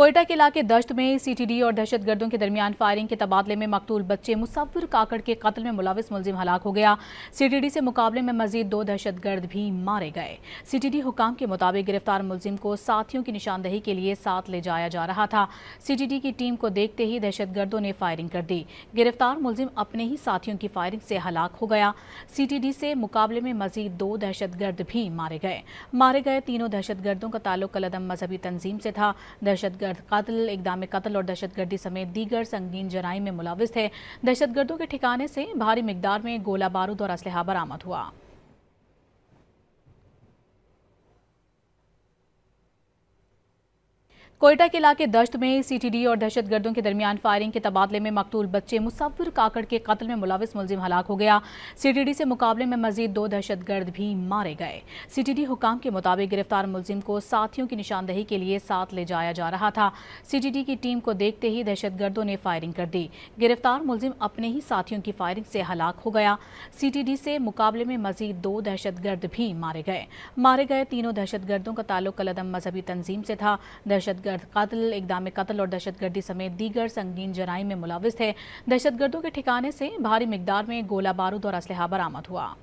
कोयटा के इलाके दश्त में सीटीडी और दहशतगर्दों के दरमियान फायरिंग के तबादले में मकतूल बच्चे मुसव्विर काकड़ के कत्ल में मुलविस मुलजिम हलाक हो गया। सीटीडी से मुकाबले में मजीद 2 दहशतगर्द भी मारे गए। सीटीडी हुकाम के मुताबिक गिरफ्तार मुलजिम को साथियों की निशानदही के लिए साथ ले जाया जा रहा था। सीटीडी की टीम को देखते ही दहशतगर्दों ने फायरिंग कर दी। गिरफ्तार मुलजिम अपने ही साथियों की फायरिंग से हलाक हो गया। सीटीडी से मुकाबले में मजीद 2 दहशतगर्द भी मारे गए। तीनों दहशतगर्दों का ताल्लुक कलअदम मजहबी तंजीम से था। दहशतगर्द कत्ल, इक़दाम कत्ल और दहशतगर्दी समेत दीगर संगीन जराइम में मुलविस थे। दहशतगर्दों के ठिकाने से भारी मिकदार में गोला बारूद और असलहा बरामद हुआ। कोयटा के इलाके दश्त में सीटीडी और दहशतगर्दों के दरमियान फायरिंग के तबादले में मकतूल बच्चे मुसव्विर काकड़ के कत्ल में मुलविस मुलजिम हलाक हो गया। सीटीडी से मुकाबले में मजीद 2 दहशतगर्द भी मारे गए। सीटीडी हुकाम के मुताबिक गिरफ्तार मुलजिम को साथियों की निशानदही के लिए साथ ले जाया जा रहा था। सीटीडी की टीम को देखते ही दहशतगर्दों ने फायरिंग कर दी। गिरफ्तार मुलजिम अपने ही साथियों की फायरिंग से हलाक हो गया। सीटीडी से मुकाबले में मजीद 2 दहशतगर्द भी मारे गए। तीनों दहशतगर्दों का ताल्लुक कलअदम मजहबी तंजीम से था। दहशतगर्द कत्ल, इक़दाम कत्ल और दहशतगर्दी समेत दीगर संगीन जराइम में मुलविस थे। दहशतगर्दों के ठिकाने से भारी मिकदार में गोला बारूद और असलहा बरामद हुआ।